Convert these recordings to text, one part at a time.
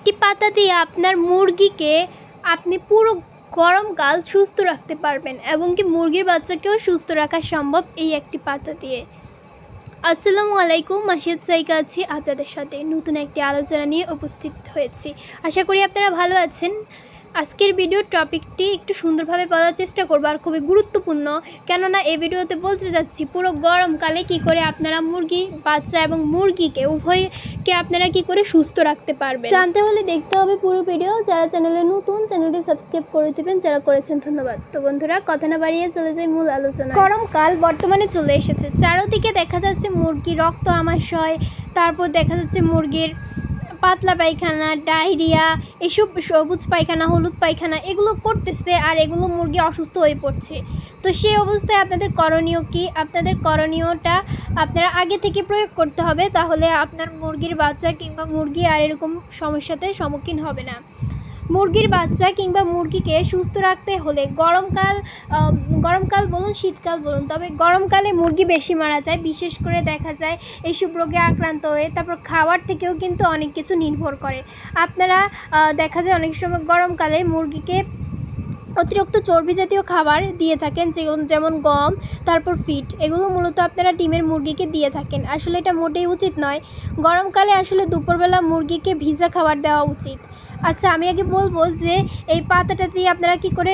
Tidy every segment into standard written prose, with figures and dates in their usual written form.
একটি পাতা দিয়ে আপনার মুরগিকে আপনি পুরো গরমকাল সুস্থ রাখতে পারবেন এবং কি মুরগির বাচ্চাকেও সুস্থ রাখা সম্ভব এই একটি পাতা দিয়ে। আসসালামু আলাইকুম, মাসিদ সাইকা আছি আপনাদের সাথে নতুন একটি আলোচনা নিয়ে উপস্থিত হয়েছি। আশা করি আপনারা ভালো আছেন। আজকের ভিডিওর টপিকটি একটু সুন্দরভাবে বলার চেষ্টা করব আর খুবই গুরুত্বপূর্ণ, কেননা এই ভিডিওতে বলতে যাচ্ছি পুরো গরমকালে কি করে আপনারা মুরগি বাচ্চা এবং মুরগিকে উভয়কে আপনারা কি করে সুস্থ রাখতে পারবেন। জানতে হলে দেখতে হবে পুরো ভিডিও। যারা চ্যানেলে নতুন, চ্যানেলটি সাবস্ক্রাইব করে দেবেন, যারা করেছেন ধন্যবাদ। তো বন্ধুরা, কথা না বাড়িয়ে চলে যাই মূল আলোচনা। গরমকাল বর্তমানে চলে এসেছে, চারদিকে দেখা যাচ্ছে মুরগি রক্ত আমাশয়, তারপর দেখা যাচ্ছে মুরগির পাতলা পায়খানা, ডায়রিয়া, এসব সবুজ পায়খানা, হলুদ পায়খানা এগুলো করতেছে আর এগুলো মুরগি অসুস্থ হয়ে পড়ছে। তো সেই অবস্থায় আপনাদের করণীয় কি? আপনাদের করণীয়টা আপনারা আগে থেকে প্রয়োগ করতে হবে, তাহলে আপনার মুরগির বাচ্চা কিংবা মুরগি আর এরকম সমস্যাতে সম্মুখীন হবে না। মুরগির বাচ্চা কিংবা মুরগিকে সুস্থ রাখতে হলে গরমকাল বলুন, শীতকাল বলুন, তবে গরমকালে মুরগি বেশি মারা যায়। বিশেষ করে দেখা যায় এইসব রোগে আক্রান্ত হয়ে, তারপর খাওয়ার থেকেও কিন্তু অনেক কিছু নির্ভর করে। আপনারা দেখা যায় অনেক সময় গরমকালে মুরগিকে অতিরিক্ত চর্বি জাতীয় খাবার দিয়ে থাকেন, যেমন গম, তারপর ফিড, এগুলো মূলত আপনারা ডিমের মুরগিকে দিয়ে থাকেন। আসলে এটা মোটেই উচিত নয়। গরমকালে আসলে দুপুরবেলা মুরগিকে ভিজা খাবার দেওয়া উচিত। আচ্ছা, আমি আগে বলবো যে এই পাতাটা দিয়ে আপনারা কি করে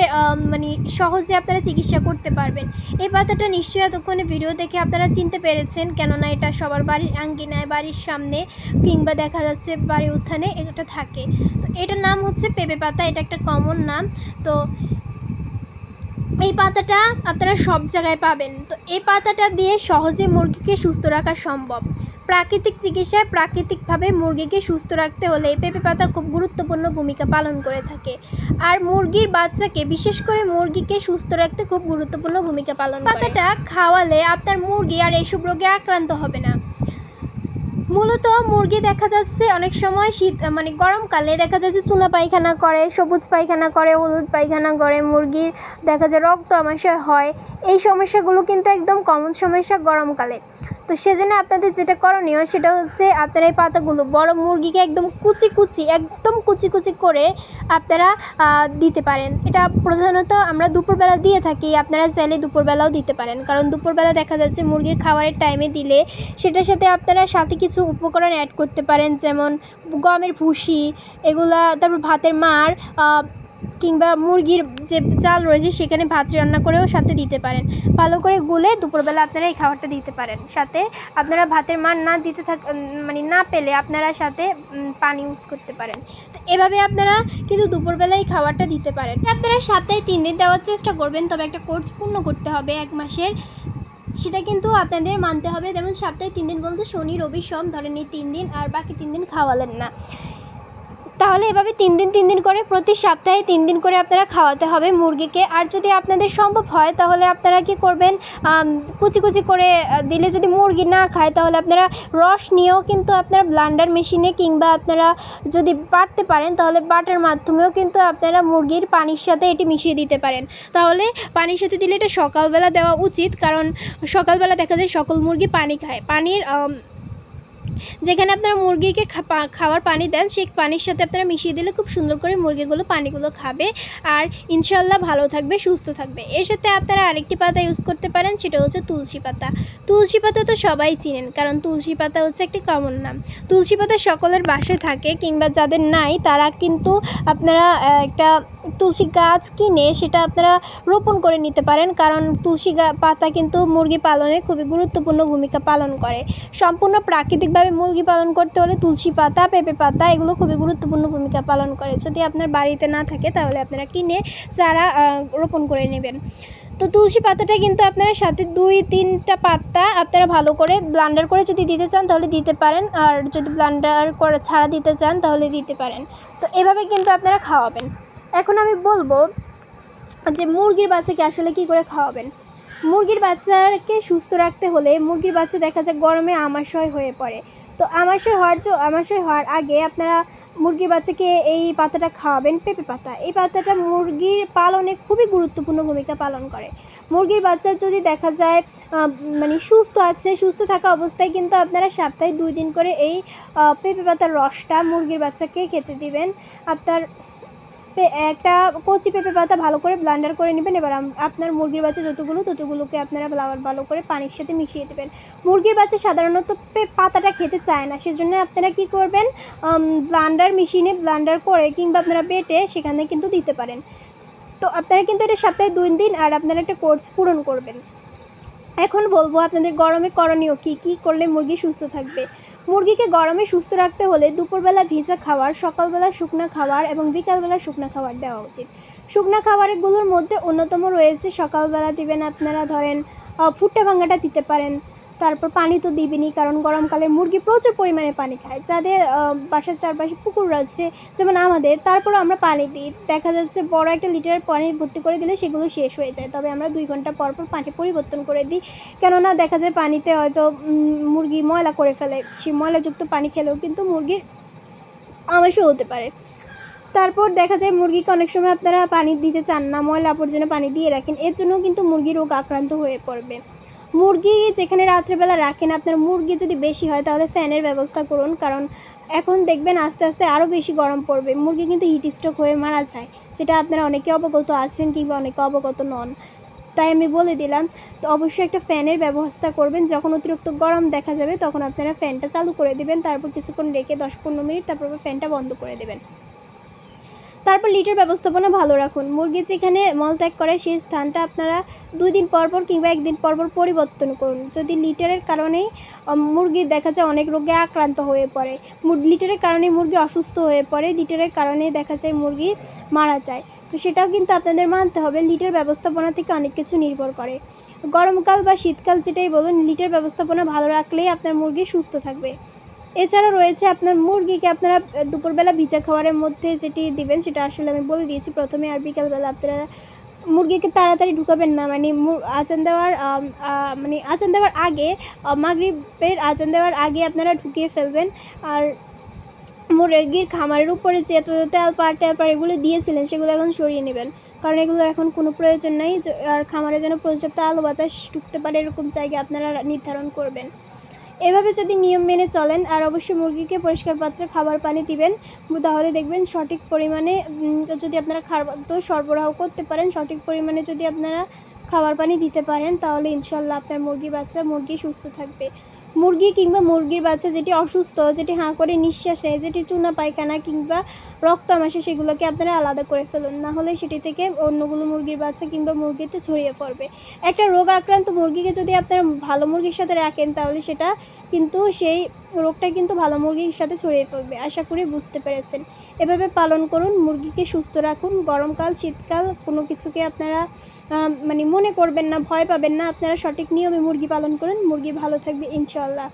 সহজে আপনারা চিকিৎসা করতে পারবেন। এই পাতাটা নিশ্চয়ই এতক্ষণে ভিডিও দেখে আপনারা চিনতে পেরেছেন, কেননা এটা সবার বাড়ির আঙ্গিনায়, বাড়ির সামনে কিংবা দেখা যাচ্ছে বাড়ির উঠানে এটা থাকে। তো এটার নাম হচ্ছে পেঁপে পাতা, এটা একটা কমন নাম। তো এই পাতাটা আপনারা সব জায়গায় পাবেন। তো এই পাতাটা দিয়ে সহজে মুরগিকে সুস্থ রাখা সম্ভব। প্রাকৃতিক চিকিৎসায় প্রাকৃতিকভাবে মুরগিকে সুস্থ রাখতে হলে এই পেঁপে পাতা খুব গুরুত্বপূর্ণ ভূমিকা পালন করে থাকে। আর মুরগির বাচ্চাকে, বিশেষ করে মুরগিকে সুস্থ রাখতে খুব গুরুত্বপূর্ণ ভূমিকা পালন করে। পাতাটা খাওয়ালে আপনার মুরগি আর এইসব রোগে আক্রান্ত হবে না। মূলত মুরগি দেখা যাচ্ছে অনেক সময় গরমকালে দেখা যায় যে চুনা পায়খানা করে, সবুজ পায়খানা করে, হলুদ পায়খানা করে, মুরগির দেখা যায় রক্ত আমাশয় হয়। এই সমস্যাগুলো কিন্তু একদম কমন সমস্যা গরমকালে। তো সেজন্য আপনাদের যেটা করণীয় সেটা হচ্ছে আপনারা এই পাতাগুলো বড় মুরগিকে একদম কুচি কুচি করে আপনারা দিতে পারেন। এটা প্রধানত আমরা দুপুরবেলা দিয়ে থাকি, আপনারা চাইলে দুপুরবেলাও দিতে পারেন, কারণ দুপুরবেলা দেখা যাচ্ছে মুরগির খাবারের টাইমে দিলে সেটার সাথে আপনারা সাথে কিছু উপকরণ অ্যাড করতে পারেন, যেমন গমের ভুসি এগুলা, তারপর ভাতের মাড় কিংবা মুরগির যে চাল রয়েছে সেখানে ভাত রান্না করেও সাথে দিতে পারেন। ভালো করে গুলে দুপুরবেলা আপনারা এই খাবারটা দিতে পারেন। সাথে আপনারা ভাতের মাড় না দিতে না পেলে আপনারা সাথে পানি ইউজ করতে পারেন। তো এভাবে আপনারা কিন্তু দুপুরবেলা এই খাবারটা দিতে পারেন। আপনারা সপ্তাহে 3 দিন দেওয়ার চেষ্টা করবেন, তবে একটা কোর্স পূর্ণ করতে হবে 1 মাসের, সেটা কিন্তু আপনাদের মানতে হবে। যেমন সপ্তাহে 3 দিন বলতে শনি, রবি, সোম, ধরেন এই 3 দিন, আর বাকি 3 দিন খাওয়ালেন না। তাহলে এভাবে 3 দিন করে প্রতি সপ্তাহে 3 দিন করে আপনারা খাওয়াতে হবে মুরগিকে। আর যদি আপনাদের সম্ভব হয় তাহলে আপনারা কি করবেন, কুচি করে দিলে যদি মুরগি না খায় তাহলে আপনারা রস নিয়েও কিন্তু আপনারা ব্লান্ডার মেশিনে কিংবা আপনারা যদি বাটতে পারেন তাহলে বাটার মাধ্যমেও কিন্তু আপনারা মুরগির পানির সাথে এটি মিশিয়ে দিতে পারেন। তাহলে পানির সাথে দিলে এটা সকালবেলা দেওয়া উচিত, কারণ সকালবেলা দেখা যায় সকল মুরগি পানি খায়। পানির যেখানে আপনারা মুরগিকে খাওয়ার পানি দেন সেই পানির সাথে আপনারা মিশিয়ে দিলে খুব সুন্দর করে মুরগিগুলো পানিগুলো খাবে আর ইনশাল্লাহ ভালো থাকবে, সুস্থ থাকবে। এর সাথে আপনারা আরেকটি পাতা ইউজ করতে পারেন, সেটা হচ্ছে তুলসী পাতা। তুলসী পাতা তো সবাই চিনেন, কারণ তুলসী পাতা হচ্ছে একটি কমন নাম। তুলসী পাতা সকলের বাসায় থাকে, কিংবা যাদের নাই তারা কিন্তু আপনারা একটা তুলসী গাছ কিনে সেটা আপনারা রোপণ করে নিতে পারেন, কারণ তুলসী পাতা কিন্তু মুরগি পালনে খুবই গুরুত্বপূর্ণ ভূমিকা পালন করে। সম্পূর্ণ প্রাকৃতিকভাবে মুরগি পালন করতে হলে তুলসী পাতা, পেঁপে পাতা এগুলো খুবই গুরুত্বপূর্ণ ভূমিকা পালন করে। যদি আপনার বাড়িতে না থাকে তাহলে আপনারা কিনে চারা রোপণ করে নেবেন। তো তুলসী পাতাটা কিন্তু আপনারা সাথে 2-3টা পাতা আপনারা ভালো করে ব্লান্ডার করে যদি দিতে চান তাহলে দিতে পারেন, আর যদি ব্লান্ডার করে ছাড়া দিতে চান তাহলে দিতে পারেন। তো এভাবে কিন্তু আপনারা খাওয়াবেন। এখন আমি বলবো যে মুরগির বাচ্চাকে আসলে কি করে খাওয়াবেন। মুরগির বাচ্চাকে সুস্থ রাখতে হলে মুরগির বাচ্চা দেখা যায় গরমে আমাশয় হয়ে পড়ে। তো আমাশয় হওয়ার আগে আপনারা মুরগির বাচ্চাকে এই পাতাটা খাওয়াবেন, পেঁপে পাতা। এই পাতাটা মুরগির পালনে খুবই গুরুত্বপূর্ণ ভূমিকা পালন করে। মুরগির বাচ্চা যদি দেখা যায় মানে সুস্থ থাকা অবস্থায় কিন্তু আপনারা সপ্তাহে 2 দিন করে এই পেঁপে পাতার রসটা মুরগির বাচ্চাকে খেতে দিবেন। একটা কচি পেঁপে পাতা ভালো করে ব্লেন্ডার করে নেবেন। এবার আপনার মুরগির বাচ্চা ততগুলোকে আপনারা ভালো করে পানির সাথে মিশিয়ে দেবেন। মুরগির বাচ্চা সাধারণত পাতাটা খেতে চায় না, সেজন্য আপনারা কি করবেন, মেশিনে ব্লেন্ডার করে কিংবা আপনারা বেটে সেখানে কিন্তু দিতে পারেন। তো আপনারা কিন্তু এটা সপ্তাহে 2 দিন আর আপনারা একটা কোর্স পূরণ করবেন। এখন বলবো আপনাদের গরমে করণীয় কী করলে মুরগি সুস্থ থাকবে। মুরগিকে গরমে সুস্থ রাখতে হলে দুপুরবেলা ভেজা খাবার, সকালবেলা শুকনা খাবার এবং বিকালবেলা শুকনা খাবার দেওয়া উচিত। শুকনা খাবারগুলোর মধ্যে অন্যতম রয়েছে, সকালবেলা দিবেন আপনারা ধরেন ভুট্টা ভাঙাটা দিতে পারেন। তারপর পানি তো দিবেনই, কারণ গরমকালে মুরগি প্রচুর পরিমাণে পানি খায়। যাদের বাসার চারপাশে পুকুর রয়েছে যেমন আমাদের, তারপরে আমরা পানি দিই। দেখা যাচ্ছে বড় একটা লিটার পানি ভর্তি করে দিলে সেগুলো শেষ হয়ে যায়, তবে আমরা 2 ঘন্টা পর পানি পরিবর্তন করে দিই। কেননা দেখা যায় পানিতে হয়তো মুরগি ময়লা করে ফেলে, সেই ময়লাযুক্ত পানি খেলেও কিন্তু মুরগির আমাশয় হতে পারে। তারপর দেখা যায় মুরগিকে অনেক সময় আপনারা পানি দিতে চান না, ময়লা আবর্জনা পানি দিয়ে রাখেন, এর জন্য কিন্তু মুরগি রোগ আক্রান্ত হয়ে পড়বে। মুরগি যেখানে রাত্রেবেলা রাখেন, আপনার মুরগি যদি বেশি হয় তাহলে ফ্যানের ব্যবস্থা করুন, কারণ এখন দেখবেন আস্তে আস্তে আরও বেশি গরম পড়বে। মুরগি কিন্তু হিট স্ট্রোক হয়ে মারা যায়, যেটা আপনারা অনেকে অবগত আছেন কিংবা অনেকে অবগত নন, তাই আমি বলে দিলাম। তো অবশ্যই একটা ফ্যানের ব্যবস্থা করবেন। যখন অতিরিক্ত গরম দেখা যাবে তখন আপনারা ফ্যানটা চালু করে দেবেন, তারপর কিছুক্ষণ রেখে 10-15 মিনিট তারপর ফ্যানটা বন্ধ করে দেবেন। তারপর লিটার ব্যবস্থাপনা ভালো রাখুন। মুরগি যেখানে মলত্যাগ করে সেই স্থানটা আপনারা 2 দিন পর কিংবা 1 দিন পর পরিবর্তন করুন। যদি লিটারের কারণেই মুরগি দেখা যায় অনেক রোগে আক্রান্ত হয়ে পড়ে, লিটারের কারণে মুরগি অসুস্থ হয়ে পড়ে, লিটারের কারণেই দেখা যায় মুরগি মারা যায়, তো সেটাও কিন্তু আপনাদের মানতে হবে। লিটার ব্যবস্থাপনা থেকে অনেক কিছু নির্ভর করে। গরমকাল বা শীতকাল যেটাই বলুন, লিটার ব্যবস্থাপনা ভালো রাখলেই আপনার মুরগি সুস্থ থাকবে। এছাড়া রয়েছে আপনার মুরগিকে আপনারা দুপুরবেলা ভিজা খাবারের মধ্যে যেটি দিবেন সেটা আসলে আমি বলে দিয়েছি প্রথমে। আর বিকালবেলা আপনারা মুরগিকে তাড়াতাড়ি ঢুকাবেন না, মানে আজান দেওয়ার আগে, মাগরিবের আজান দেওয়ার আগে আপনারা ঢুকিয়ে ফেলবেন। আর মুরগির খামারের উপরে যে তেল পার এগুলো দিয়েছিলেন সেগুলো এখন সরিয়ে নেবেন, কারণ এগুলোর এখন কোনো প্রয়োজন নেই। আর খামারে যেন পর্যাপ্ত আলো বাতাস ঢুকতে পারে এরকম জায়গা আপনারা নির্ধারণ করবেন। এভাবে যদি নিয়ম মেনে চলেন, আর অবশ্যই মুরগিকে পরিষ্কার পাত্রে খাবার পানি দিবেন, তাহলে দেখবেন সঠিক পরিমাণে যদি আপনারা খাদ্য সরবরাহ করতে পারেন, সঠিক পরিমাণে যদি আপনারা খাবার পানি দিতে পারেন, তাহলে ইনশাল্লাহ আপনার মুরগি সুস্থ থাকবে। মুরগি কিংবা মুরগির বাচ্চা যেটি অসুস্থ, যেটি হাঁ করে নিঃশ্বাস নেয়, যেটি চুনা পায়খানা কিংবা রক্তম আসে, সেগুলোকে আপনারা আলাদা করে ফেলুন, না হলে সেটি থেকে অন্যগুলো মুরগির বাচ্চা কিংবা মুরগিতে ছড়িয়ে পড়বে। একটা রোগ আক্রান্ত মুরগিকে যদি আপনারা ভালো মুরগির সাথে রাখেন তাহলে সেটা কিন্তু সেই রোগটা কিন্তু ভালো মুরগির সাথে ছড়িয়ে পড়বে। আশা করি বুঝতে পেরেছেন। এভাবে পালন করুন, মুরগিকে সুস্থ রাখুন। গরমকাল শীতকাল কোনো কিছুকে আপনারা মনে করবেন না, ভয় পাবেন না। আপনারা সঠিক নিয়মে মুরগি পালন করুন, মুরগি ভালো থাকবে ইনশাআল্লাহ।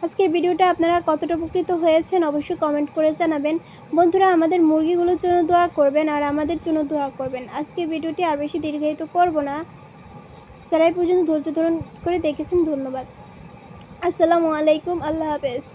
আজকের ভিডিওটা আপনারা কতটা উপকৃত হয়েছেন অবশ্যই কমেন্ট করে জানাবেন। বন্ধুরা, আমাদের মুরগিগুলোর জন্য দোয়া করবেন আর আমাদের জন্য দোয়া করবেন। আজকের ভিডিওটি আর বেশি দীর্ঘায়িত করব না। যারা এই পর্যন্ত ধৈর্য ধারণ করে দেখেছেন ধন্যবাদ। আসসালামু আলাইকুম, আল্লাহ হাফেজ।